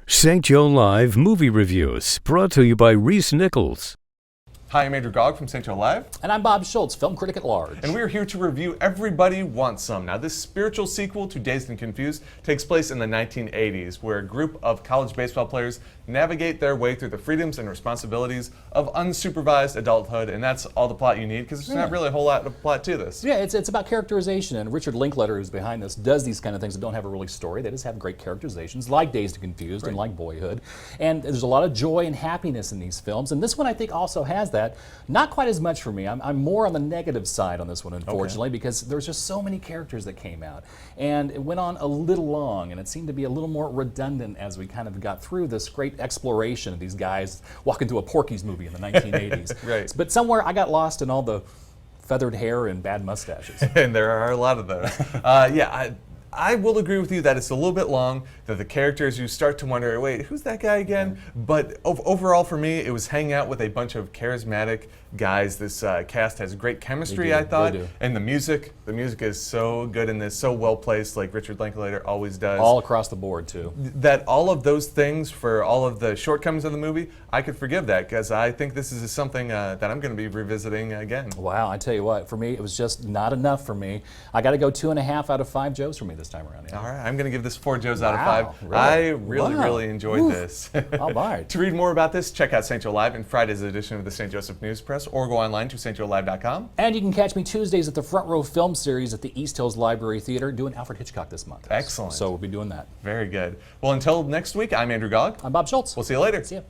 St. Joe Live Movie Reviews, brought to you by Reese Nichols. Hi, I'm Andrew Gaug from St. Joe Live. And I'm Bob Shultz, film critic at large. And we're here to review Everybody Wants Some. Now, this spiritual sequel to Dazed and Confused takes place in the 1980s, where a group of college baseball players navigate their way through the freedoms and responsibilities of unsupervised adulthood, and that's all the plot you need, because there's not really a whole lot of plot to this. Yeah, it's about characterization, and Richard Linklater, who's behind this, does these kind of things that don't have a really story. They just have great characterizations, like Dazed and Confused and like Boyhood. And there's a lot of joy and happiness in these films, and this one I think also has that. Not quite as much for me. I'm more on the negative side on this one, unfortunately, because there's just so many characters that came out. And it went on a little long, and it seemed to be a little more redundant as we kind of got through this great exploration of these guys walking through a Porky's movie in the 1980s. Right. But somewhere I got lost in all the feathered hair and bad mustaches. And there are a lot of those. I will agree with you that it's a little bit long, that the characters, you start to wonder, wait, who's that guy again? But overall for me, it was hanging out with a bunch of charismatic guys. This cast has great chemistry, I thought. And the music is so good in this, so well placed, like Richard Linklater always does. All across the board, too. That all of those things, for all of the shortcomings of the movie, I could forgive that, because I think this is something that I'm going to be revisiting again. Wow, I tell you what, for me, it was just not enough for me. I got to go 2.5 out of 5 Joes for me this time around. Yeah. All right, I'm going to give this 4 Joes out of 5. Really? I really enjoyed this. All right. To read more about this, check out St. Joe Live in Friday's edition of the St. Joseph News Press, or go online to stjoelive.com. And you can catch me Tuesdays at the Front Row Film Series at the East Hills Library Theater doing Alfred Hitchcock this month. Excellent. So we'll be doing that. Very good. Well, until next week, I'm Andrew Gaug. I'm Bob Shultz. We'll see you later. See ya.